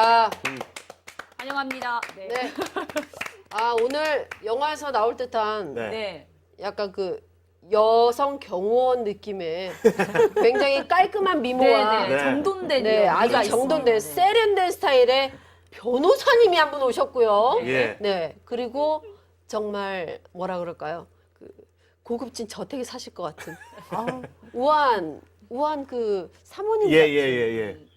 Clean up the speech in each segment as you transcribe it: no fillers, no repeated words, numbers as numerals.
아, 환영합니다. 네. 네. 아, 오늘 영화에서 나올 듯한 네. 네. 약간 그 여성 경호원 느낌의 굉장히 깔끔한 미모와 네. 네. 정돈된 네, 이런 아주 미가 정돈된 있습니다. 세련된 스타일의 변호사님이 한 분 오셨고요. 예. 네, 그리고 정말 뭐라 그럴까요? 그 고급진 저택에 사실 것 같은 우아한 그 사모님 예, 같은 예, 예, 예.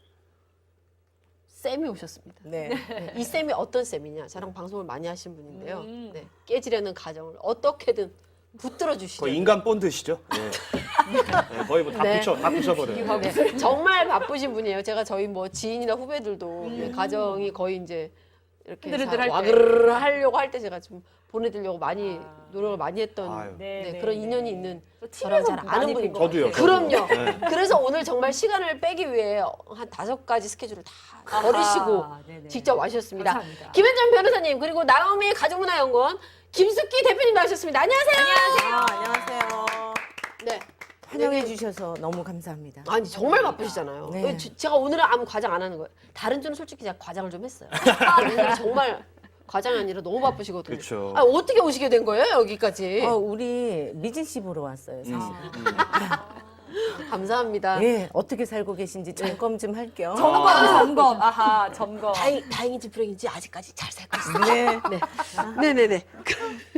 쌤이 오셨습니다. 네. 네, 이 쌤이 어떤 쌤이냐? 저랑 방송을 많이 하신 분인데요. 음. 네, 깨지려는 가정을 어떻게든 붙들어 주시죠. 거의 인간 본드시죠? 예. 네, 거의 뭐 다 네. 붙여버려요. 네, 정말 바쁘신 분이에요. 제가 저희 뭐 지인이나 후배들도 네, 가정이 거의 이제 이렇게 흔들흔들할 때. 와그르르 하려고 할 때 제가 좀 보내드리려고 많이 아. 노력을 많이 했던 아유. 네, 그런 인연이 있는 또 저랑 잘 TV에서 아는 많이 분입니다. 뵌것 저도요. 같아요. 그럼요. 네. 그래서 오늘 정말 시간을 빼기 위해 한 5가지 스케줄을 다 버리시고 아하, 네네. 직접 와주셨습니다. 감사합니다. 김현정 변호사님 그리고 나오미 가족문화연구원 김숙기 대표님 나오셨습니다. 안녕하세요. 안녕하세요. 네. 환영해 주셔서 너무 감사합니다. 아니 정말 바쁘시잖아요. 네. 제가 오늘은 아무 과장 안 하는 거예요. 다른 주는 솔직히 제가 과장을 좀 했어요. 오늘 정말 과장이 아니라 너무 바쁘시거든요. 그쵸. 아, 어떻게 오시게 된 거예요 여기까지? 우리 미진 씨 보러 왔어요, 사실. 감사합니다. 예, 어떻게 살고 계신지 점검 좀 할 겸. 점검. 아하, 점검. 다행인지 불행인지 아직까지 잘 살고 있어요. 네. 네네네.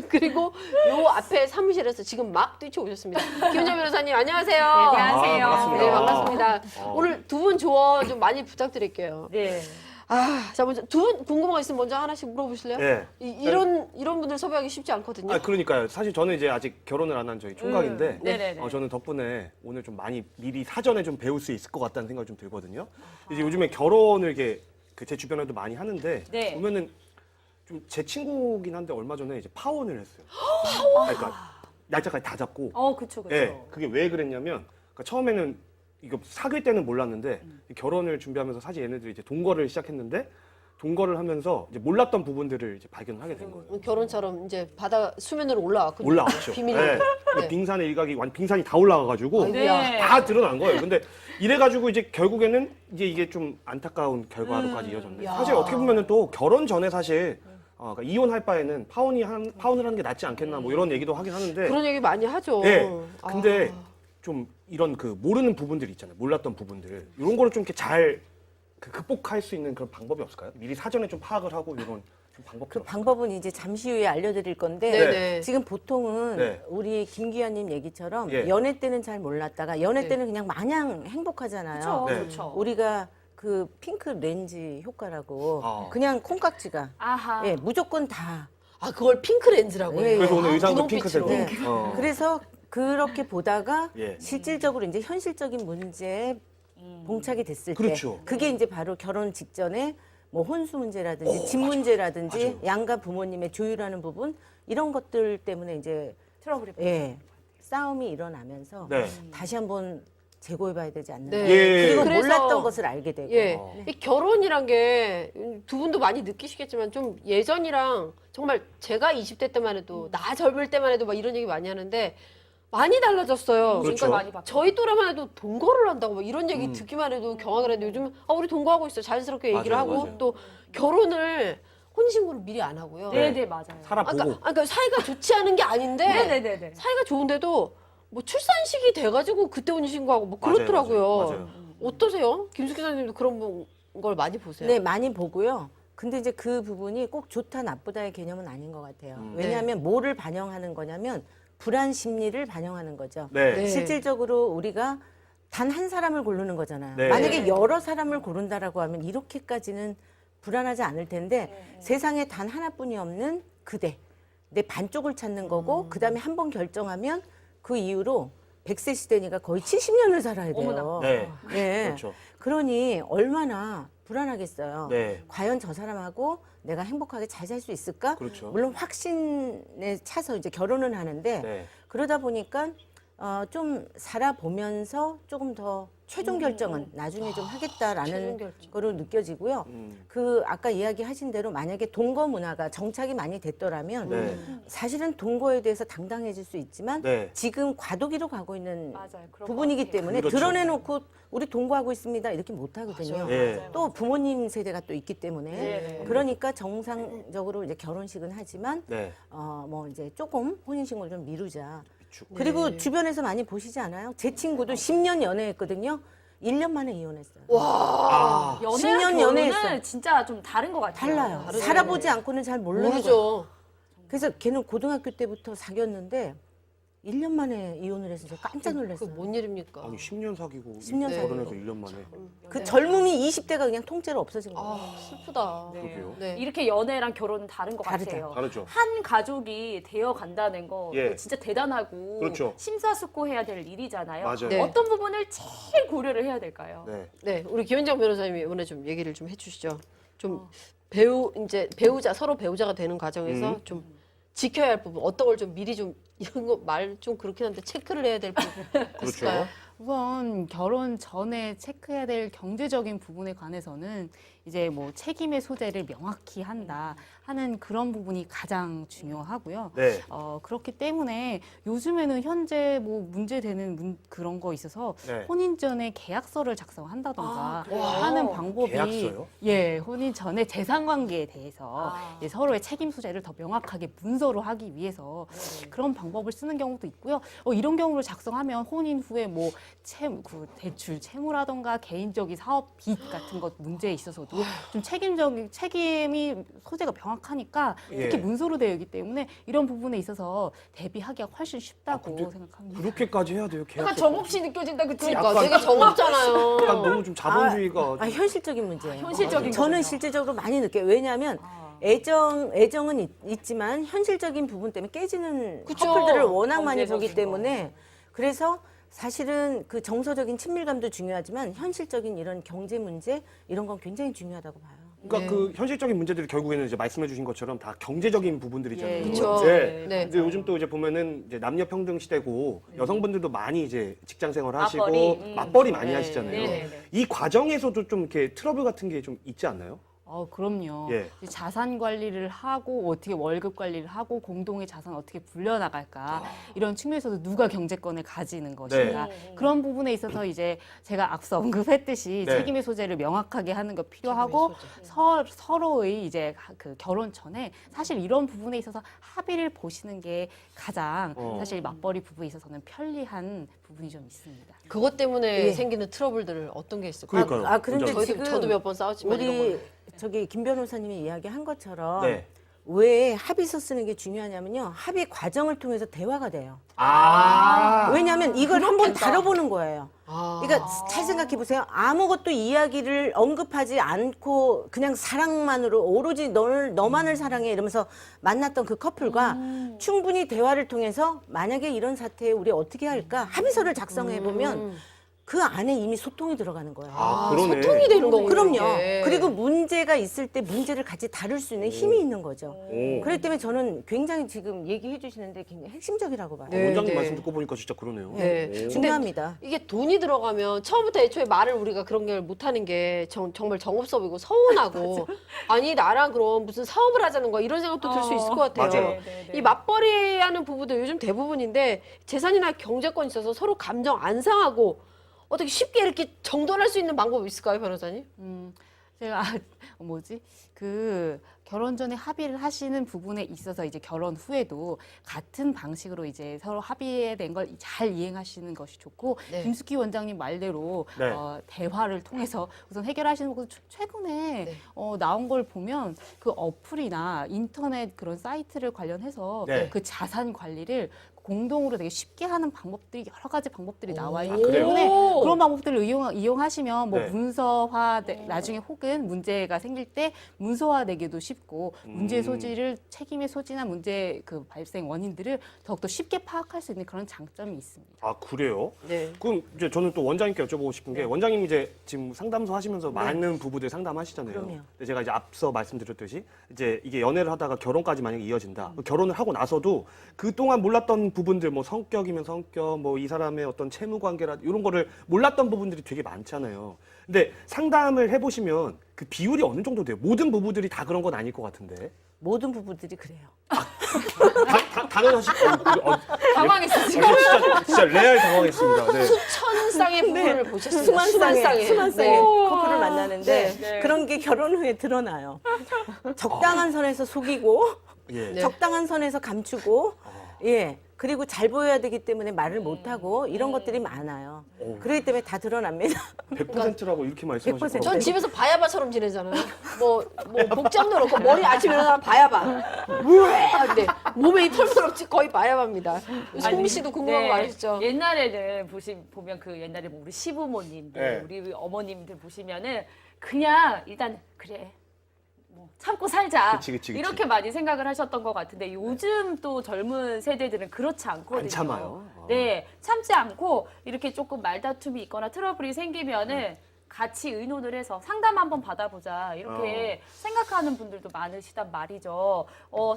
그리고 요 앞에 사무실에서 지금 막 뛰쳐오셨습니다. 김은정 변호사님 안녕하세요. 네, 안녕하세요. 반갑습니다. 네, 반갑습니다. 오늘 두 분 조언 좀 많이 부탁드릴게요. 네. 아, 자 먼저 두 분 궁금한 거 있으면 먼저 하나씩 물어보실래요? 예. 이런 분들 섭외하기 쉽지 않거든요. 아, 그러니까요. 사실 저는 이제 아직 결혼을 안 한 저희 총각인데, 네네네. 저는 덕분에 오늘 좀 많이 미리 사전에 좀 배울 수 있을 것 같다는 생각이 좀 들거든요. 이제 요즘에 결혼을 이렇게 제 주변에도 많이 하는데, 네. 보면은 좀 제 친구긴 한데 얼마 전에 이제 파혼을 했어요. 그러니까 날짜까지 다 잡고. 그쵸. 예, 그게 왜 그랬냐면, 그러니까 처음에는 이거 사귈 때는 몰랐는데 결혼을 준비하면서 사실 얘네들이 이제 동거를 시작했는데 동거를 하면서 이제 몰랐던 부분들을 이제 발견을 하게 된 거예요. 결혼처럼 이제 바다 수면으로 올라왔거든요. 올라왔죠. 비밀로. 네. 네. 빙산의 일각이 완전 빙산이 다 올라가가지고 네. 다 드러난 거예요. 근데 이래가지고 이제 결국에는 이제 이게 좀 안타까운 결과로까지 이어졌는데 야. 사실 어떻게 보면은 또 결혼 전에 사실 그러니까 이혼할 바에는 파혼을 하는 게 낫지 않겠나 뭐 이런 얘기도 하긴 하는데 그런 얘기 많이 하죠. 네. 근데 아. 좀 이런 그 모르는 부분들 있잖아요. 몰랐던 부분들. 이런 거를 좀 이렇게 잘 극복할 수 있는 그런 방법이 없을까요? 미리 사전에 좀 파악을 하고 이런 좀 방법들. 그 방법은 이제 잠시 후에 알려드릴 건데 네네. 지금 보통은 네. 우리 김기현님 얘기처럼 예. 연애 때는 잘 몰랐다가 연애 네. 때는 그냥 마냥 행복하잖아요. 네. 그쵸. 우리가 그 핑크 렌즈 효과라고 아. 그냥 콩깍지가 아하. 예, 무조건 다. 아, 그걸 핑크 렌즈라고 해요. 예, 그래서 오늘 아, 의상도 분홍빛으로. 핑크색으로. 네. 그래서 그렇게 보다가 예. 실질적으로 이제 현실적인 문제에 봉착이 됐을 그렇죠. 때 그게 이제 바로 결혼 직전에 뭐 혼수 문제라든지 집 문제라든지 맞아요. 양가 부모님의 조율하는 부분 이런 것들 때문에 이제 트러블이. 예, 싸움이 일어나면서 네. 다시 한번 재고해봐야 되지 않는가. 네. 예. 그리고 그래서- 몰랐던 것을 알게 되고. 예, 어. 이 결혼이란 게 두 분도 많이 느끼시겠지만 좀 예전이랑 정말 제가 20대 때만 해도 나 젊을 때만 해도 막 이런 얘기 많이 하는데 많이 달라졌어요. 그렇죠. 많이 바뀌었어요. 저희 또래만 해도 동거를 한다고 막 이런 얘기 듣기만 해도 경악을 했는데 요즘 우리 동거하고 있어 자연스럽게 얘기를 맞아요, 하고 맞아요. 또 결혼을 혼인신고를 미리 안 하고요. 네. 네네, 맞아요. 살아보고. 그러니까 사이가 좋지 않은 게 아닌데 네네네네. 사이가 좋은데도 뭐 출산식이 돼가지고 그때 혼인신고하고 뭐 맞아요, 그렇더라고요. 맞아요. 어떠세요? 김숙기 선생님도 그런 걸 많이 보세요? 네, 많이 보고요. 근데 이제 그 부분이 꼭 좋다 나쁘다의 개념은 아닌 것 같아요. 왜냐하면 뭐를 반영하는 거냐면 불안 심리를 반영하는 거죠. 네. 네. 실질적으로 우리가 단 한 사람을 고르는 거잖아요. 네. 만약에 여러 사람을 고른다라고 하면 이렇게까지는 불안하지 않을 텐데 세상에 단 하나뿐이 없는 그대. 내 반쪽을 찾는 거고 그다음에 한 번 결정하면 그 이후로 100세 시대니까 거의 70년을 살아야 돼요. 어머나. 네. 네. 그렇죠. 그러니 얼마나 불안하겠어요. 네. 과연 저 사람하고 내가 행복하게 잘 살 수 있을까? 그렇죠. 물론 확신에 차서 이제 결혼은 하는데 네. 그러다 보니까 좀 살아보면서 조금 더 최종 결정은 나중에 좀 최종 하겠다라는 결정. 거로 느껴지고요. 그 아까 이야기하신 대로 만약에 동거 문화가 정착이 많이 됐더라면 네. 사실은 동거에 대해서 당당해질 수 있지만 네. 지금 과도기로 가고 있는 맞아요. 그럴 부분이기 것 같아요. 때문에 그렇죠. 드러내놓고 우리 동거하고 있습니다 이렇게 못하거든요. 맞아요. 예. 또 부모님 세대가 또 있기 때문에 네. 그러니까 정상적으로 이제 결혼식은 하지만 네. 뭐 이제 조금 혼인신고를 좀 미루자. 비추고. 그리고 네. 주변에서 많이 보시지 않아요? 제 친구도 10년 연애했거든요. 1년 만에 이혼했어요. 아, 연애랑 10년 결혼은 연애했어. 진짜 좀 다른 것 같아요. 달라요. 다르죠. 살아보지 않고는 잘 모르는 거예요. 모르죠. 그래서 걔는 고등학교 때부터 사귀었는데 1년 만에 이혼을 해서 제가 깜짝 그게 놀랐어요. 뭔 일입니까? 아니 10년 사귀고 10년 결혼해서 사귀고. 1년 만에. 그 젊음이 20대가 그냥 통째로 없어진 거예요. 아, 슬프다. 그러게요. 네. 이렇게 연애랑 결혼은 다른 것 다르죠. 같아요. 다르죠. 한 가족이 되어 간다는 거 예. 진짜 대단하고 그렇죠. 심사숙고해야 될 일이잖아요. 맞아요. 네. 어떤 부분을 제일 고려를 해야 될까요? 네. 네, 우리 김현정 변호사님이 이번에 좀 얘기를 좀 해주시죠. 좀 배우자 서로 배우자가 되는 과정에서 좀 지켜야 할 부분, 어떤 걸 좀 미리 좀 이런 거 말 좀 그렇긴 한데 체크를 해야 될 부분 있을까요? 우선 결혼 전에 체크해야 될 경제적인 부분에 관해서는 이제 뭐 책임의 소재를 명확히 한다 하는 그런 부분이 가장 중요하고요. 네. 그렇기 때문에 요즘에는 현재 뭐 문제되는 그런 거 있어서 네. 혼인 전에 계약서를 작성한다던가 그래요? 하는 방법이 계약서요? 예, 혼인 전에 재산 관계에 대해서 아. 이제 서로의 책임 소재를 더 명확하게 문서로 하기 위해서 그런 방법을 쓰는 경우도 있고요. 이런 경우를 작성하면 혼인 후에 뭐 대출 채무라던가 개인적인 사업 빚 같은 것 문제에 있어서도 좀 책임이 소재가 명확하니까 특히 예. 문서로 되어 있기 때문에 이런 부분에 있어서 대비하기가 훨씬 쉽다고 근데 생각합니다. 그렇게까지 해야 돼요. 계약서. 약간 정없이 느껴진다, 그치? 그러니까 약간- 되게 정없잖아요. 약간 너무 좀 자본주의가 현실적인 문제예요. 현실적인 저는 거군요. 실제적으로 많이 느껴요. 왜냐하면 애정은 있지만 현실적인 부분 때문에 깨지는 그쵸. 커플들을 워낙 많이 경제적인 보기 때문에 그래서 사실은 그 정서적인 친밀감도 중요하지만 현실적인 이런 경제 문제 이런 건 굉장히 중요하다고 봐요. 그러니까 그 현실적인 문제들이 결국에는 이제 말씀해주신 것처럼 다 경제적인 부분들이잖아요. 예. 그쵸. 네. 네. 이제 요즘 또 이제 보면은 이제 남녀 평등 시대고 여성분들도 많이 이제 직장 생활 하시고 맞벌이, 맞벌이 많이 네. 하시잖아요. 네네네. 이 과정에서도 좀 이렇게 트러블 같은 게 좀 있지 않나요? 그럼요. 예. 이제 자산 관리를 하고 어떻게 월급 관리를 하고 공동의 자산 어떻게 불려나갈까 이런 측면에서도 누가 경제권을 가지는 것인가 그런 부분에 있어서 이제 제가 앞서 언급했듯이 네. 책임의 소재를 명확하게 하는 거 필요하고 서로의 이제 그 결혼 전에 사실 이런 부분에 있어서 합의를 보시는 게 가장 사실 맞벌이 부부에 있어서는 편리한 부분이 좀 있습니다. 그것 때문에 예. 생기는 트러블들 어떤 게 있을까요? 그러니까요. 그런데 원장님. 지금 저도 몇 번 싸웠지만 이런 우리 거는. 저기 김 변호사님이 이야기한 것처럼 네. 왜 합의서 쓰는 게 중요하냐면요. 합의 과정을 통해서 대화가 돼요. 왜냐하면 이걸 한번 다뤄보는 거예요. 그러니까 잘 생각해 보세요. 아무것도 이야기를 언급하지 않고 그냥 사랑만으로 오로지 너만을 사랑해 이러면서 만났던 그 커플과 충분히 대화를 통해서 만약에 이런 사태에 우리 어떻게 할까 합의서를 작성해 보면 그 안에 이미 소통이 들어가는 거예요. 그러네. 소통이 되는 거군요. 그럼요. 이게. 그리고 문제가 있을 때 문제를 같이 다룰 수 있는 힘이 있는 거죠. 오. 그렇기 때문에 저는 굉장히 지금 얘기해 주시는데 굉장히 핵심적이라고 봐요. 네. 원장님 네. 말씀 듣고 보니까 진짜 그러네요. 네. 오. 중요합니다. 이게 돈이 들어가면 처음부터 애초에 말을 우리가 그런 걸 못하는 게 정말 정없어 보이고 서운하고 아니 나랑 그럼 무슨 사업을 하자는 거야 이런 생각도 들 수 있을 것 같아요. 맞아요. 네, 네, 네. 이 맞벌이 하는 부부들 요즘 대부분인데 재산이나 경제권 있어서 서로 감정 안 상하고 어떻게 쉽게 이렇게 정돈할 수 있는 방법이 있을까요, 변호사님? 제가 그 결혼 전에 합의를 하시는 부분에 있어서 이제 결혼 후에도 같은 방식으로 이제 서로 합의된 걸 잘 이행하시는 것이 좋고 네. 김숙희 원장님 말대로 네. 대화를 통해서 우선 해결하시는 거고 최근에 네. 나온 걸 보면 그 어플이나 인터넷 그런 사이트를 관련해서 네. 그 자산 관리를 공동으로 되게 쉽게 하는 방법들이 여러 가지 방법들이 나와 있기 그래요? 때문에 그런 방법들을 이용하시면 뭐 네. 문서화 나중에 혹은 문제가 생길 때 문서화되기도 쉽고 문제의 소지를 책임의 소지나 문제 그 발생 원인들을 더욱더 쉽게 파악할 수 있는 그런 장점이 있습니다. 아 그래요? 네. 그럼 이제 저는 또 원장님께 여쭤보고 싶은 게 원장님 이제 지금 상담소 하시면서 많은 부부들 상담하시잖아요. 그럼요. 근데 제가 이제 앞서 말씀드렸듯이 이제 이게 연애를 하다가 결혼까지 만약에 이어진다. 결혼을 하고 나서도 그동안 몰랐던 부분들 뭐 성격이면 성격, 뭐 이 사람의 어떤 채무 관계라 이런 거를 몰랐던 부분들이 되게 많잖아요. 근데 상담을 해보시면 그 비율이 어느 정도 돼요? 모든 부부들이 다 그런 건 아닐 것 같은데. 모든 부부들이 그래요. 당연하실 당황했어, 지금. 진짜 레알 당황했습니다. 네. 수천 쌍의 부부를 보셨습니다. 수만 쌍의 네. 커플을 만나는데 네. 그런 게 결혼 후에 드러나요. 적당한 선에서 속이고 예. 네. 적당한 선에서 감추고 예. 그리고 잘 보여야 되기 때문에 말을 못 하고 이런 것들이 많아요. 오. 그렇기 때문에 다 드러납니다. 100%라고 이렇게 말씀하시고 100%. 전 집에서 바야바처럼 지내잖아요. 뭐 복장도 그렇고 머리 아침에 일어나면 바야바. 근데 몸에 이 털털 없지 거의 바야바입니다. 송미 씨도 궁금한 네. 거 많으시죠? 옛날에는 보면 그 옛날에 뭐 우리 시부모님들, 네. 우리 어머님들 보시면은 그냥 일단 그래. 뭐 참고 살자. 그치. 이렇게 많이 생각을 하셨던 것 같은데 요즘 또 젊은 세대들은 그렇지 않거든요. 안 참아요. 네, 참지 않고 이렇게 조금 말다툼이 있거나 트러블이 생기면은 같이 의논을 해서 상담 한번 받아보자 이렇게 생각하는 분들도 많으시단 말이죠.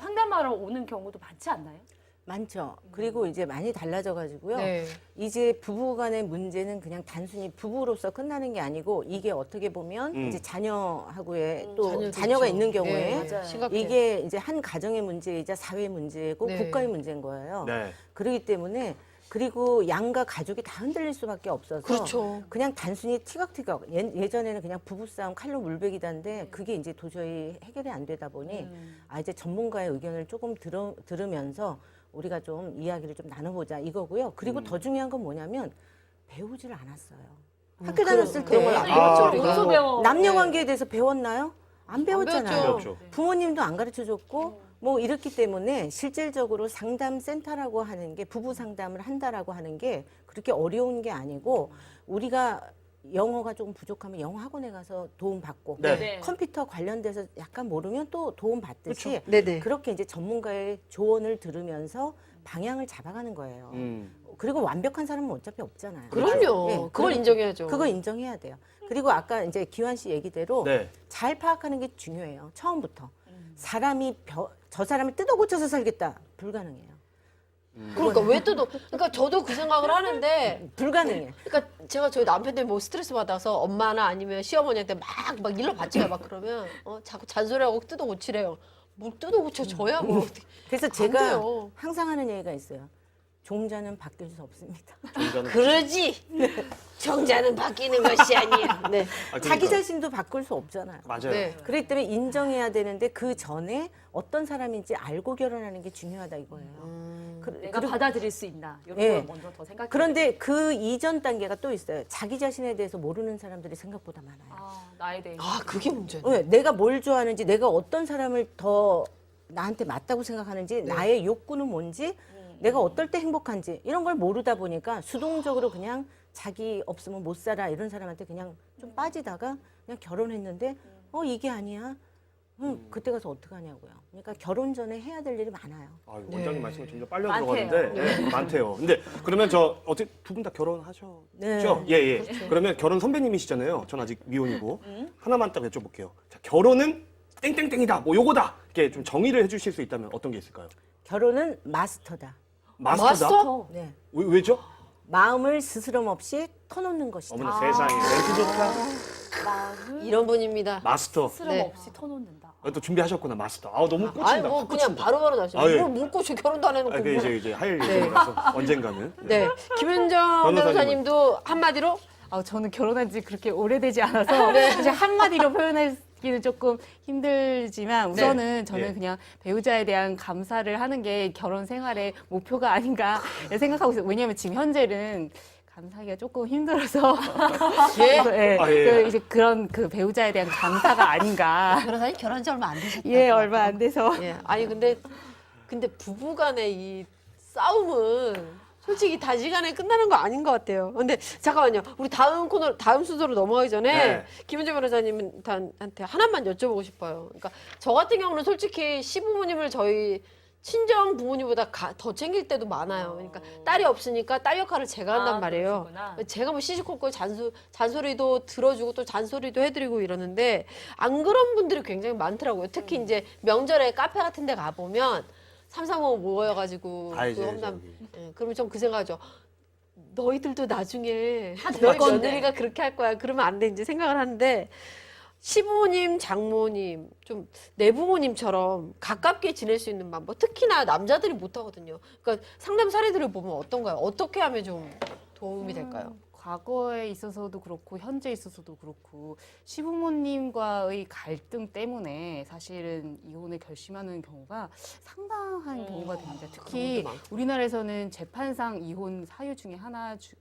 상담하러 오는 경우도 많지 않나요? 많죠. 그리고 이제 많이 달라져가지고요. 네. 이제 부부간의 문제는 그냥 단순히 부부로서 끝나는 게 아니고 이게 어떻게 보면 이제 자녀하고의 또 자녀도 자녀가 있죠. 있는 경우에 네, 맞아요. 심각해요. 이게 이제 한 가정의 문제이자 사회 문제고 네. 국가의 문제인 거예요. 네. 그렇기 때문에 그리고 양가 가족이 다 흔들릴 수밖에 없어서 그렇죠. 그냥 단순히 티격태격 예전에는 그냥 부부싸움 칼로 물베기다인데 그게 이제 도저히 해결이 안 되다 보니 이제 전문가의 의견을 조금 들으면서 우리가 좀 이야기를 좀 나눠보자 이거고요. 그리고 더 중요한 건 뭐냐면 배우지를 않았어요. 학교 다녔을 그런 걸 때 안 배웠죠, 아, 우리가. 어디서 배워? 남녀 관계에 대해서 배웠나요? 안 배웠잖아요. 배웠죠. 그렇죠. 부모님도 안 가르쳐 줬고 뭐 이렇기 때문에 실질적으로 상담 센터라고 하는 게 부부 상담을 한다라고 하는 게 그렇게 어려운 게 아니고 우리가 영어가 조금 부족하면 영어 학원에 가서 도움 받고 네. 네. 컴퓨터 관련돼서 약간 모르면 또 도움 받듯이 네네. 그렇게 이제 전문가의 조언을 들으면서 방향을 잡아가는 거예요. 그리고 완벽한 사람은 어차피 없잖아요. 그럼요. 예, 그걸 그리고 인정해야죠. 그거 인정해야 돼요. 그리고 아까 이제 기환 씨 얘기대로 네. 잘 파악하는 게 중요해요. 처음부터. 사람이 저 사람을 뜯어 고쳐서 살겠다. 불가능해요. 그러니까 왜 뜯어? 그러니까 저도 그 생각을 하는데 불가능해. 그러니까 제가 저희 남편 때문에 뭐 스트레스 받아서 엄마나 아니면 시어머니한테 막 일러 바치가 막 그러면 자꾸 잔소리하고 뜯어 고치래요. 뭘 뜯어 고쳐 줘야 뭐 어떻게. 그래서 제가 돼요. 항상 하는 얘기가 있어요. 종자는 바뀔 수 없습니다. 그러지. 정자는 바뀌는 것이 아니야. 네. 자기 자신도 바꿀 수 없잖아요. 맞아요. 네. 그렇기 때문에 인정해야 되는데 그 전에 어떤 사람인지 알고 결혼하는 게 중요하다 이거예요. 내가 받아들일 수 있나 이런 예. 걸 먼저 더 생각해. 그런데 그 이전 단계가 또 있어요. 자기 자신에 대해서 모르는 사람들이 생각보다 많아요. 나에 대해. 아 그게 문제네. 왜? 내가 뭘 좋아하는지, 내가 어떤 사람을 더 나한테 맞다고 생각하는지, 나의 욕구는 뭔지, 내가 어떨 때 행복한지 이런 걸 모르다 보니까 수동적으로 그냥 자기 없으면 못 살아 이런 사람한테 그냥 좀 빠지다가 그냥 결혼했는데 이게 아니야. 그때 가서 어떡하냐고요. 그러니까 결혼 전에 해야 될 일이 많아요. 아유, 원장님 말씀이 점점 빨려 많대요. 들어가는데 많대요. 근데 그러면 저 어떻게 두 분 다 결혼하셨죠? 네. 예. 그러면 결혼 선배님이시잖아요. 전 아직 미혼이고 하나만 딱 여쭤볼게요. 자, 결혼은 땡땡땡이다. 뭐 요거다. 이렇게 좀 정의를 해주실 수 있다면 어떤 게 있을까요? 결혼은 마스터다. 마스터다? 마스터? 네. 왜죠? 마음을 스스럼 없이 터놓는 것이다. 어머나 세상에 멘트 좋다. 이런 분입니다. 마스터. 스름 네. 없이 터놓는다. 또 준비하셨구나 마스터. 너무 꽂힌다. 아니 뭐 그냥 바로바로 나시네. 아, 예. 뭘 묻고 저 결혼도 안 해놓고. 그 뭘. 이제 할 예정이라서 언젠가는. 네. 김현정 변호사님은? 변호사님도 한마디로 저는 결혼한 지 그렇게 오래되지 않아서 사실 한마디로 표현하기는 조금 힘들지만 우선은 저는 예. 그냥 배우자에 대한 감사를 하는 게 결혼 생활의 목표가 아닌가 생각하고 있어요. 왜냐하면 지금 현재는 감사하기가 조금 힘들어서 예. 그래서, 예, 아, 예. 그 이제 그런 그 배우자에 대한 감사가 아닌가. 변호사님 결혼한 지 얼마 안 되셨다. 예, 얼마 안 돼서. 예. 아니 근데 부부간의 이 싸움은 솔직히 단시간에 끝나는 거 아닌 것 같아요. 근데 잠깐만요. 우리 다음 순서로 넘어가기 전에 네. 김현정 변호사님한테 하나만 여쭤보고 싶어요. 그러니까 저 같은 경우는 솔직히 시부모님을 저희 친정 부모님보다 더 챙길 때도 많아요. 그러니까 딸이 없으니까 딸 역할을 제가 한단 말이에요. 그러시구나. 제가 뭐 시시콜콜 잔소리도 들어주고 또 잔소리도 해드리고 이러는데 안 그런 분들이 굉장히 많더라고요. 특히 이제 명절에 카페 같은 데 가보면 삼삼오오 모여가지고 알죠, 그 알죠. 험담. 예, 그러면 좀 그 생각하죠. 너희들도 나중에 될 너희 건데. 며느리가 그렇게 할 거야. 그러면 안 돼. 이제 생각을 하는데 시부모님, 장모님, 좀 내부모님처럼 가깝게 지낼 수 있는 방법. 특히나 남자들이 못 하거든요. 그러니까 상담 사례들을 보면 어떤가요? 어떻게 하면 좀 도움이 될까요? 과거에 있어서도 그렇고 현재 있어서도 그렇고 시부모님과의 갈등 때문에 사실은 이혼을 결심하는 경우가 상당한 경우가 됩니다. 특히 경우도 많고. 우리나라에서는 재판상 이혼 사유 중에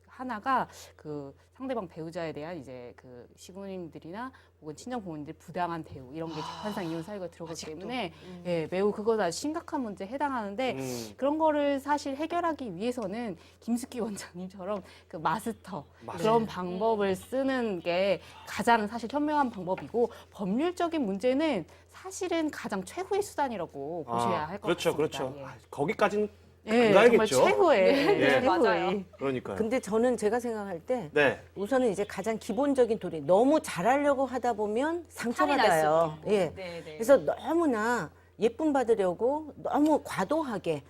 하나가 그 상대방 배우자에 대한 이제 그 시부모님들이나 혹은 친정 부모님들 부당한 대우 이런 게 재판상 이혼 사유가 들어가기 아직도? 때문에 예, 매우 그거가 심각한 문제에 해당하는데 그런 거를 사실 해결하기 위해서는 김숙기 원장님처럼 그 마스터 그런 방법을 쓰는 게 가장 사실 현명한 방법이고 법률적인 문제는 사실은 가장 최후의 수단이라고 보셔야 할 것 그렇죠, 같습니다. 그렇죠. 예. 아, 거기까지는 예, 가야겠죠. 정말 최후의 네, 최후의. 맞아요. 그러니까요. 근데 저는 제가 생각할 때 네. 우선은 이제 가장 기본적인 도리 너무 잘하려고 하다 보면 탈이 날 상처받아요. 수도 있고. 예. 네, 네. 그래서 너무나 예쁨 받으려고 너무 과도하게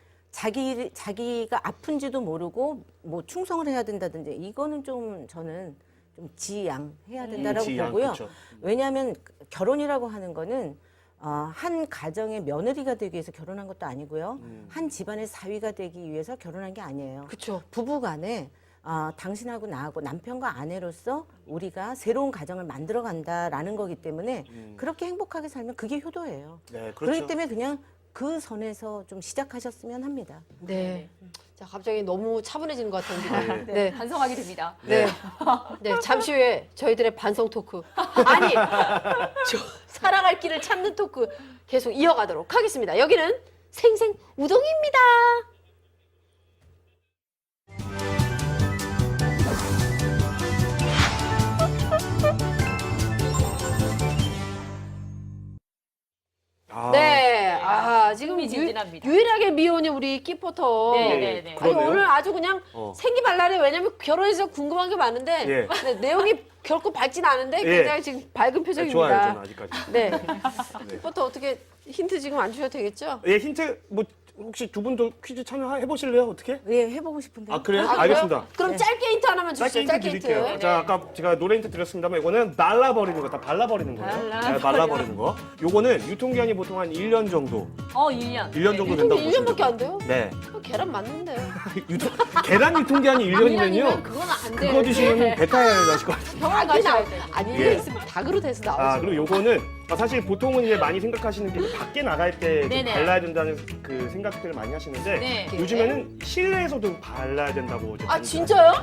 자기가 아픈지도 모르고 뭐 충성을 해야 된다든지 이거는 좀 저는 좀 지양해야 된다라고 지양, 보고요. 그쵸. 왜냐하면 결혼이라고 하는 거는 한 가정의 며느리가 되기 위해서 결혼한 것도 아니고요. 한 집안의 사위가 되기 위해서 결혼한 게 아니에요. 그렇죠. 부부간에 당신하고 나하고 남편과 아내로서 우리가 새로운 가정을 만들어 간다라는 거기 때문에 그렇게 행복하게 살면 그게 효도예요. 네, 그렇기 그렇죠. 때문에 그냥 그 선에서 좀 시작하셨으면 합니다. 네. 자, 갑자기 너무 차분해지는 것 같은데. 네. 네. 반성하게 됩니다. 네. 네. 잠시 후에 저희들의 반성 토크. 아니, 살아갈 길을 찾는 토크 계속 이어가도록 하겠습니다. 여기는 생생 우동입니다. 아, 네. 아, 지금 흥미진진합니다. 유일하게 미혼이 우리 키포터. 네, 예, 네, 네. 아니, 그러네요. 오늘 아주 그냥 어. 생기발랄해. 왜냐면 결혼해서 궁금한 게 많은데 예. 네, 내용이 결코 밝진 않은데 예. 굉장히 지금 밝은 네, 표정입니다. 좋아요, 저는 아직까지. 네. 네. 키포터 어떻게 힌트 지금 안 주셔도 되겠죠? 예, 힌트 뭐 혹시 두 분도 퀴즈 참여해 보실래요? 어떻게? 예, 해보고 싶은데. 아, 그래요? 아, 그래요? 알겠습니다. 그럼 네. 짧게 힌트 하나만 주시죠. 짧게 힌트 짧게 힌트. 드릴게요. 자, 아까 제가 노래 힌트 드렸습니다만 이거는 날라버리는 거, 다 발라버리는 거예요. 네, 발라버리는 거. 요거는 유통기한이 보통 한 1년 정도, 1년. 1년 정도 유통기 된다고 보시면 1년밖에 안 돼요? 네. 계란 맞는데. 계란 유통기한이 1년이면요. 그건 안 돼요. 그거 드시면 배탈 나실 것 같아요. 병원 가셔야 돼. 아니, 예. 1년 있으면 닭으로 돼서 나오죠. 아, 그리고 요거는 사실 보통은 이제 많이 생각하시는 게 밖에 나갈 때 좀 네네. 발라야 된다는 그 생각들을 많이 하시는데 네. 요즘에는 실내에서도 발라야 된다고 이제 아, 많이 진짜요?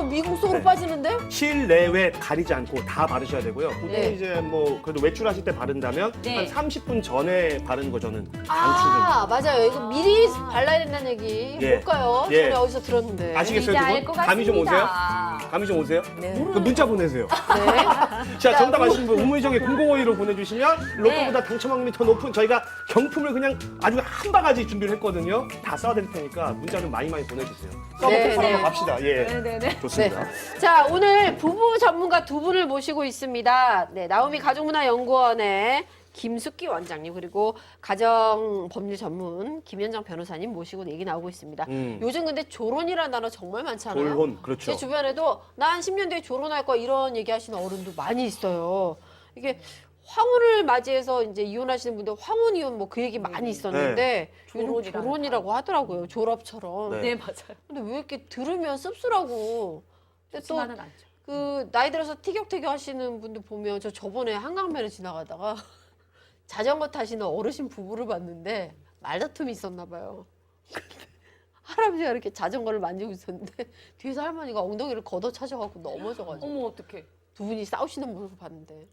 미국 속으로 네. 빠지는데? 실내외 가리지 않고 다 바르셔야 되고요. 보통 네. 이제 뭐 그래도 외출하실 때 바른다면 네. 한 30분 전에 바르는 거 저는 아, 맞아요. 이거 미리 발라야 된다는 얘기. 예. 뭘까요? 예. 전에 어디서 들었는데. 아시겠어요, 이제 두 분? 알 것 감이 좀 오세요? 같습니다. 감이 좀 오세요? 네. 그 문자 보내세요. 네. 자, 정답 아시는 분 우물정에 0052로 보내주시면 네. 로또보다 당첨 확률이 더 높은 저희가 경품을 그냥 아주 한 바가지 준비를 했거든요. 다 쏴드릴 테니까 문자 좀 많이 보내주세요. 써먹고 네, 바로 네. 갑시다. 예, 네네네. 좋습니다. 자, 오늘 부부 전문가 두 분을 모시고 있습니다. 네, 나오미 가족문화연구원의 김숙기 원장님 그리고 가정법률 전문 김현정 변호사님 모시고 얘기 나오고 있습니다. 요즘 근데 조론이라는 단어 정말 많잖아요. 졸혼, 그렇죠. 제 주변에도 나 한 10년 뒤에 조론할 거야 이런 얘기 하시는 어른도 많이 있어요. 이게 황혼을 맞이해서 이제 이혼하시는 분들 황혼 이혼 뭐 그 얘기 많이 있었는데 요즘 조론이라는 조론이라고 하더라고요. 졸업처럼. 네. 네, 맞아요. 근데 왜 이렇게 들으면 씁쓸하고. 근데 또 좋지만은 않죠. 그 나이 들어서 티격태격 하시는 분들 보면 저번에 한강변을 지나가다가 자전거 타시는 어르신 부부를 봤는데 말다툼이 있었나 봐요. 근데 할아버지가 이렇게 자전거를 만지고 있었는데 뒤에서 할머니가 엉덩이를 걷어 차셔갖고 넘어져가지고 어머, 어떡해. 두 분이 싸우시는 모습을 봤는데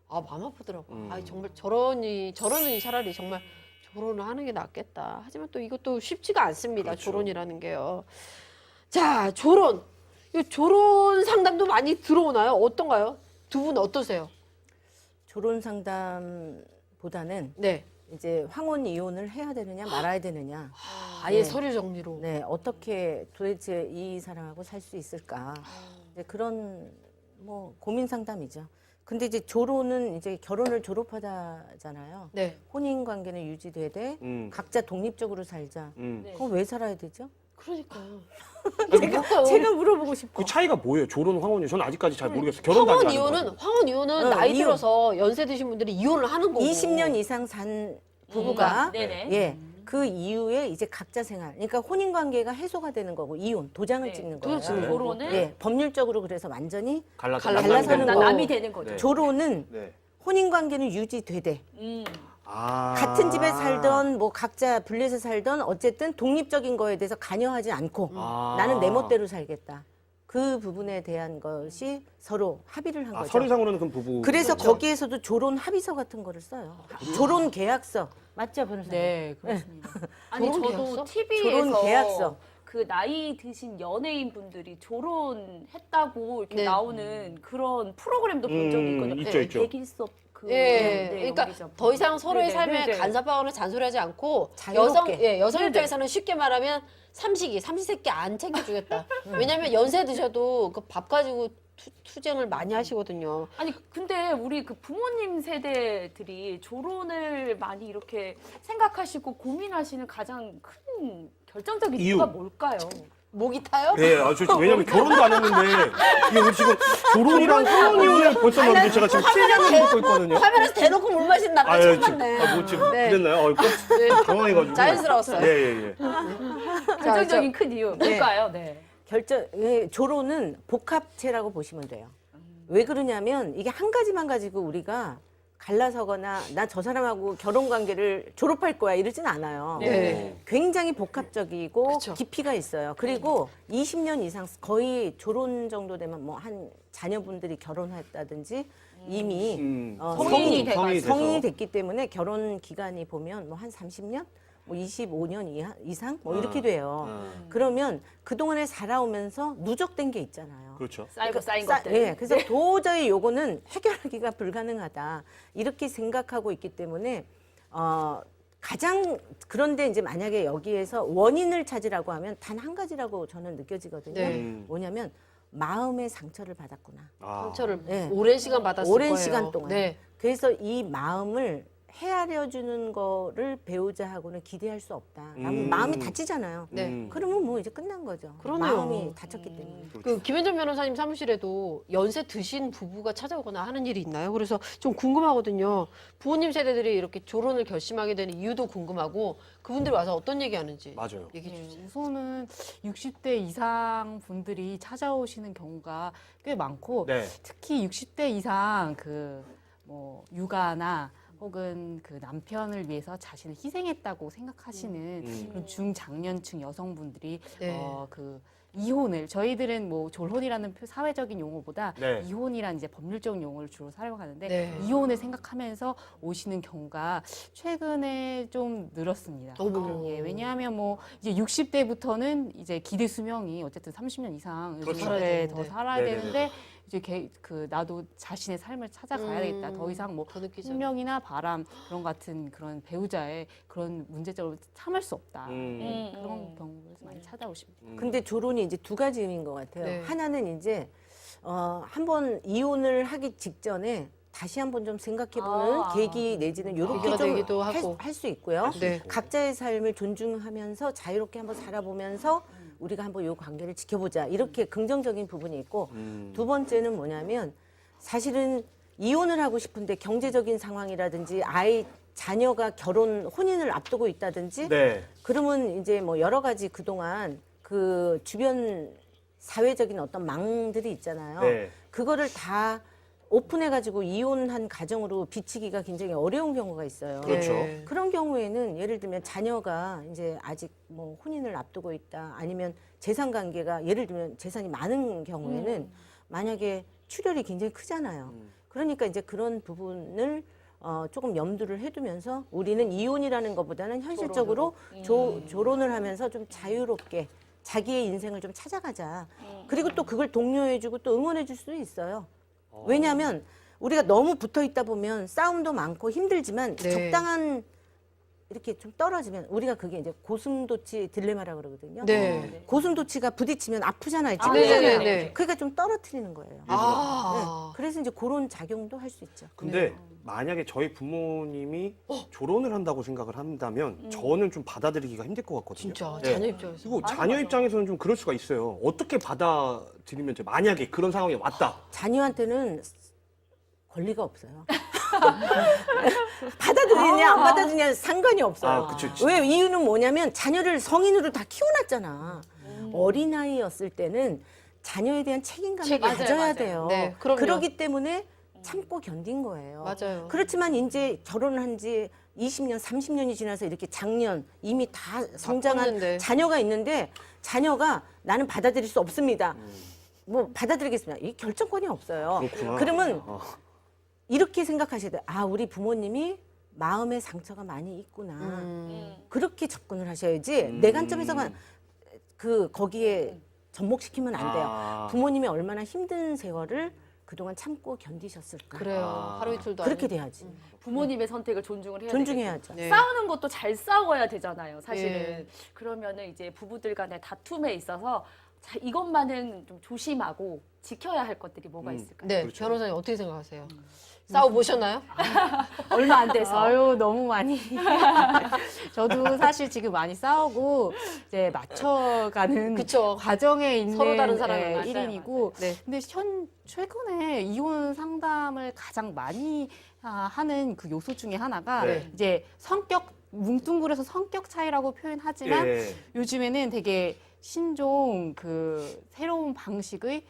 아 마음 아프더라고요. 아 음. 정말 저러니 차라리 정말 조론을 하는 게 낫겠다. 하지만 또 이것도 쉽지가 않습니다. 그렇죠. 조론이라는 게요. 자 조론. 이 조론 상담도 많이 들어오나요? 어떤가요? 두 분 어떠세요? 조론 상담보다는 네. 이제 황혼 이혼을 해야 되느냐 말아야 되느냐. 아예 네. 서류 정리로. 네, 어떻게 도대체 이 사람하고 살 수 있을까. 이제 그런 뭐 고민 상담이죠. 근데 이제 조론은 이제 결혼을 졸업하다잖아요. 네. 혼인 관계는 유지되되 각자 독립적으로 살자. 네. 그럼 왜 살아야 되죠? 그러니까요. 제가 물어보고 싶어. 그 차이가 뭐예요? 조론, 황혼이요? 저는 아직까지 잘 모르겠어요. 결혼도 아직 안 해봐가지고. 황혼 이혼은 나이 이혼. 들어서 연세 드신 분들이 이혼을 하는 거고. 20년 이상 산 부부가 네네. 예. 그 이후에 이제 각자 생활. 그러니까 혼인 관계가 해소가 되는 거고 이혼, 도장을 네. 찍는 도장 거예요. 찍는 거고. 조론은 예. 법률적으로 그래서 완전히 갈라서는 나 거. 남이 되는 거죠. 네. 조론은 네. 혼인 관계는 유지되되 아. 같은 집에 살던 뭐 각자 분리해서 살던 어쨌든 독립적인 거에 대해서 관여하지 않고 아. 나는 내 멋대로 살겠다. 그 부분에 대한 것이 서로 합의를 한 아, 거죠. 서류상으로는 그럼 부부. 그래서 그렇죠. 거기에서도 조론 합의서 같은 거를 써요. 조론 계약서. 맞죠, 변호사님? 네, 그렇습니다. 아니 결혼 저도 계약서? TV에서 결혼 계약서. 그 나이 드신 연예인 분들이 조론했다고 이렇게 네. 나오는 그런 프로그램도 본 적이 있거든요. 있죠, 있죠. 백일섭 그 예, 네, 그러니까 연기자 더 이상 서로의 네네, 삶에 네네. 간섭하거나 잔소리하지 않고 자유롭게. 여성 네네. 입장에서는 쉽게 말하면 삼시세끼 안 챙겨주겠다. 왜냐면 연세 드셔도 그 밥 가지고 투쟁을 많이 하시거든요. 아니 근데 우리 그 부모님 세대들이 조론을 많이 이렇게 생각하시고 고민하시는 가장 큰 결정적인 이유. 이유가 뭘까요? 목이 타요? 네, 왜냐면 결혼도 안 했는데 이게 뭐 지금 조론이랑 황혼이혼을 벌써 나오는데 제가 지금 7년을 듣고 있거든요. 카메라에서 대놓고 물 마시는 나가 예, 처음 봤네. 뭐 지금 네. 그랬나요? 당황해가지고. 자연스러웠어요. 예. 결정적인 큰 이유 뭘까요? 네. 조론은 복합체라고 보시면 돼요. 왜 그러냐면 이게 한 가지만 가지고 우리가 갈라서거나 나 저 사람하고 결혼 관계를 졸업할 거야 이러진 않아요. 네. 굉장히 복합적이고 그쵸. 깊이가 있어요. 그리고 20년 이상 거의 조론 정도 되면 뭐 한 자녀분들이 결혼했다든지 이미 성인이 돼가지고. 성인이 됐기 때문에 결혼 기간이 보면 뭐 한 30년, 뭐 25년 이상 뭐 이렇게 돼요. 그러면 그동안에 살아오면서 누적된 게 있잖아요. 그렇죠. 쌓이고 쌓인 쌓- 것들. 예, 그래서 도저히 요거는 해결하기가 불가능하다. 이렇게 생각하고 있기 때문에 가장 그런데 이제 만약에 여기에서 원인을 찾으라고 하면 단 한 가지라고 저는 느껴지거든요. 네. 뭐냐면 마음의 상처를 받았구나. 상처를 네. 오랜 시간 받았을 오랜 거예요. 시간 동안. 네. 그래서 이 마음을 헤아려 주는 거를 배우자하고는 기대할 수 없다. 마음이 다치잖아요. 네. 그러면 뭐 이제 끝난 거죠. 그러네요. 마음이 다쳤기 때문에. 그 김현정 변호사님 사무실에도 연세 드신 부부가 찾아오거나 하는 일이 있나요? 그래서 좀 궁금하거든요. 부모님 세대들이 이렇게 조론을 결심하게 되는 이유도 궁금하고 그분들이 와서 어떤 얘기하는지 맞아요. 얘기해 네, 주세요. 우선은 60대 이상 분들이 찾아오시는 경우가 꽤 많고 네. 특히 60대 이상 그 뭐 육아나 혹은 그 남편을 위해서 자신을 희생했다고 생각하시는 그런 중장년층 여성분들이 네. 그 이혼을 저희들은 뭐 졸혼이라는 사회적인 용어보다 네. 이혼이라는 이제 법률적 용어를 주로 사용하는데 네. 이혼을 생각하면서 오시는 경우가 최근에 좀 늘었습니다. 어머. 예, 왜냐하면 뭐 이제 60대부터는 이제 기대 수명이 어쨌든 30년 이상 그렇죠. 더 살아야 네네네. 되는데 이제 그 나도 자신의 삶을 찾아가야 되겠다. 더 이상 뭐 더 느끼죠. 생명이나 바람 그런 같은 그런 배우자의 그런 문제점을 참을 수 없다. 그런 경우를 많이 찾아오십니다. 근데 조론이 이제 두 가지 의미인 것 같아요. 네. 하나는 이제 한번 이혼을 하기 직전에 다시 한번 좀 생각해보는 계기 내지는 이렇게 계기가 되기도 좀 하고. 할 수 있고요. 네. 각자의 삶을 존중하면서 자유롭게 한번 살아보면서 우리가 한번 이 관계를 지켜보자. 이렇게 긍정적인 부분이 있고 두 번째는 뭐냐면 사실은 이혼을 하고 싶은데 경제적인 상황이라든지 자녀가 혼인을 앞두고 있다든지 네. 그러면 이제 뭐 여러 가지 그동안 그 주변 사회적인 어떤 망들이 있잖아요. 네. 그거를 다 오픈해가지고 이혼한 가정으로 비치기가 굉장히 어려운 경우가 있어요. 그렇죠. 네. 그런 경우에는 예를 들면 자녀가 이제 아직 뭐 혼인을 앞두고 있다 아니면 재산 관계가 예를 들면 재산이 많은 경우에는 만약에 출혈이 굉장히 크잖아요. 그러니까 이제 그런 부분을 조금 염두를 해두면서 우리는 이혼이라는 것보다는 현실적으로 조론을 하면서 좀 자유롭게 자기의 인생을 좀 찾아가자. 그리고 또 그걸 독려해주고 또 응원해줄 수도 있어요. 왜냐하면 우리가 너무 붙어 있다 보면 싸움도 많고 힘들지만 네. 적당한 이렇게 좀 떨어지면 우리가 그게 이제 고슴도치 딜레마라고 그러거든요. 네. 고슴도치가 부딪히면 아프잖아요. 아, 찔리잖아요. 네네네. 그러니까 좀 떨어뜨리는 거예요. 아. 네. 그래서 이제 그런 작용도 할 수 있죠. 근데 만약에 저희 부모님이 조론을 한다고 생각을 한다면 저는 좀 받아들이기가 힘들 것 같거든요. 진짜 네. 자녀 입장에서. 그리고 자녀 입장에서는 좀 그럴 수가 있어요. 어떻게 받아들이면 이제 만약에 그런 상황이 왔다. 자녀한테는 권리가 없어요. 받아들이냐 안 받아들이냐 상관이 없어요. 아, 그쵸, 그쵸. 왜 이유는 뭐냐면 자녀를 성인으로 다 키워놨잖아. 어린아이였을 때는 자녀에 대한 책임감을 책임. 가져야 맞아요. 돼요. 네, 그럼요. 그러기 때문에 참고 견딘 거예요. 맞아요. 그렇지만 이제 결혼한 지 20년, 30년이 지나서 이렇게 작년 이미 다 성장한 컸는데. 자녀가 있는데 자녀가 나는 받아들일 수 없습니다. 뭐 받아들이겠습니다. 이 결정권이 없어요. 그렇구나. 그러면 어. 이렇게 생각하셔야 돼요. 아, 우리 부모님이 마음에 상처가 많이 있구나. 그렇게 접근을 하셔야지 내 관점에서가 거기에 접목시키면 안 돼요. 아. 부모님이 얼마나 힘든 세월을 그동안 참고 견디셨을까. 그래요. 아. 하루 이틀도 그렇게 아니고. 돼야지. 부모님의 선택을 존중을 해야 존중해야죠. 네. 싸우는 것도 잘 싸워야 되잖아요, 사실은. 예. 그러면은 이제 부부들 간의 다툼에 있어서 자, 이것만은 좀 조심하고 지켜야 할 것들이 뭐가 있을까요? 네, 그렇죠. 변호사님 어떻게 생각하세요? 싸워 보셨나요? 얼마 안 돼서. 아유 너무 많이. 저도 사실 지금 많이 싸우고 이제 맞춰가는 그쵸. 과정에 있는 서로 다른 사람을 예, 맞아요, 1인이고. 네. 근데 최근에 이혼 상담을 가장 많이 하는 그 요소 중에 하나가 네. 이제 성격 뭉뚱그려서 성격 차이라고 표현하지만 예. 요즘에는 되게 신종 그 새로운 방식의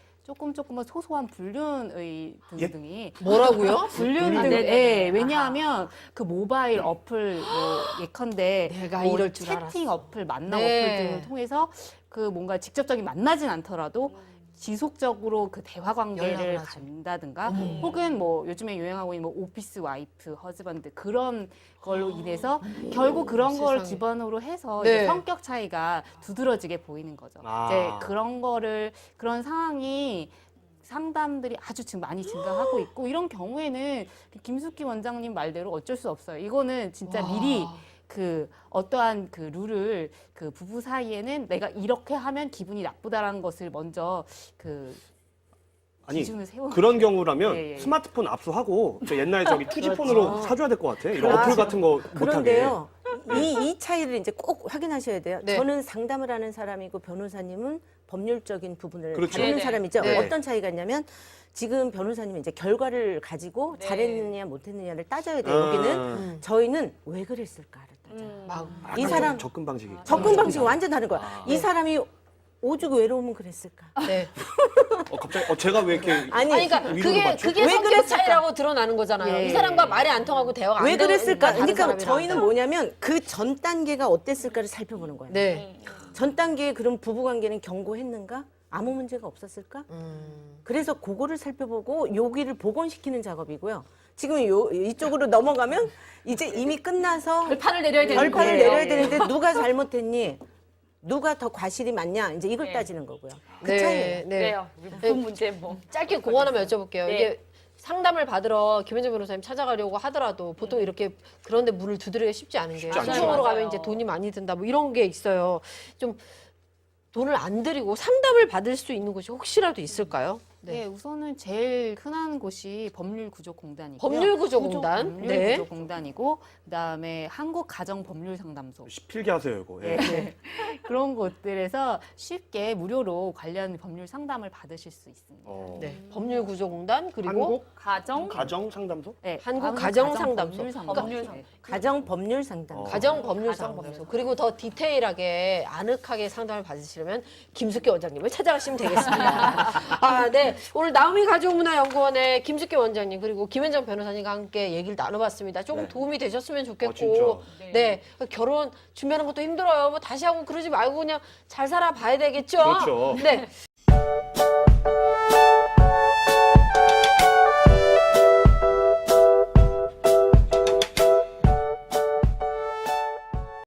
조금만 소소한 불륜의 예? 등등이 뭐라고요? 불륜 아, 등 네네네. 예, 왜냐하면 그 모바일 어플 뭐 예컨대 내가 뭐 이럴 줄 채팅 알았어. 어플 만남 네. 어플 등을 통해서 그 뭔가 직접적인 만나진 않더라도 지속적으로 그 대화 관계를 연락을 하죠. 간다든가 혹은 뭐 요즘에 유행하고 있는 뭐 오피스 와이프, 허즈번드 그런 걸로 인해서 결국 그런 걸 세상에. 기반으로 해서 네. 이제 성격 차이가 두드러지게 보이는 거죠. 아. 이제 그런 상황이 상담들이 아주 지금 많이 증가하고 있고 이런 경우에는 김숙기 원장님 말대로 어쩔 수 없어요. 이거는 진짜 미리 그 어떠한 그 룰을 그 부부 사이에는 내가 이렇게 하면 기분이 나쁘다라는 것을 먼저 그 아니 기준을 세우는 그런 경우라면 예, 예. 스마트폰 압수하고 저 옛날 저기 투지폰으로 사줘야 될 것 같아. 이런 어플 같은 거 못하게. 그런데요. 이 차이를 이제 꼭 확인하셔야 돼요. 네. 저는 상담을 하는 사람이고 변호사님은 법률적인 부분을 그렇죠. 다루는 네네. 사람이죠. 네. 어떤 차이가 있냐면 지금 변호사님은 이제 결과를 가지고 네. 잘했느냐 못했느냐를 따져야 돼요. 여기는 저희는 왜 그랬을까를 따져요. 막 이 사람 접근 방식이. 접근 방식이 완전 다른 거야. 이 사람이 오죽 외로우면 그랬을까? 네. 갑자기 제가 왜 이렇게 아니, 아니, 그러니까 위로를 그게 받죠? 그게 왜 성격 그랬을까? 차이라고 드러나는 거잖아요. 예. 이 사람과 말이 안 통하고 대화가 안 왜 되는 그랬을까? 다른 그러니까 사람이랑. 저희는 뭐냐면 그 전 단계가 어땠을까를 살펴보는 거예요. 네. 전 단계에 그럼 부부 관계는 견고했는가? 아무 문제가 없었을까? 그래서 그거를 살펴보고 여기를 복원시키는 작업이고요. 지금 이쪽으로 넘어가면 이제 이미 끝나서 결판을 내려야 되는 결판을 거예요. 내려야 예. 되는데 누가 잘못했니? 누가 더 과실이 많냐? 이제 이걸 네. 따지는 거고요. 그 네. 차이예요. 네. 그래요. 무슨 문제 뭐. 짧게 그거 하나만 여쭤볼게요. 네. 이게 상담을 받으러 김현정 변호사님 찾아가려고 하더라도 보통 이렇게 그런데 물을 두드리기가 쉽지 않은 게 쉽지 않죠. 소송으로 가면 맞아요. 이제 돈이 많이 든다 뭐 이런 게 있어요. 좀 돈을 안 들이고 상담을 받을 수 있는 곳이 혹시라도 있을까요? 네, 우선은 제일 흔한 곳이 법률구조공단이고요. 법률구조공단. 네. 법률구조공단이고 그다음에 한국가정법률상담소. 필기 하세요 이거. 예. 네. 그런 곳들에서 쉽게 무료로 관련 법률 상담을 받으실 수 있습니다. 네. 법률구조공단 그리고 한국 가정 상담소? 네, 한국 가정상담소. 가정법률상담소. 법률상. 네. 가정 법률 상담. 가정법률상담소 그리고 더 디테일하게 아늑하게 상담을 받으시려면 김숙기 원장님을 찾아가시면 되겠습니다. 아, 네. 오늘 나우미 가족문화연구원의 김숙기 원장님 그리고 김현정 변호사님과 함께 얘기를 나눠봤습니다. 조금 네. 도움이 되셨으면 좋겠고, 진짜. 네. 결혼 준비하는 것도 힘들어요. 뭐 다시 하고 그러지 말고 그냥 잘 살아봐야 되겠죠. 그렇죠. 네.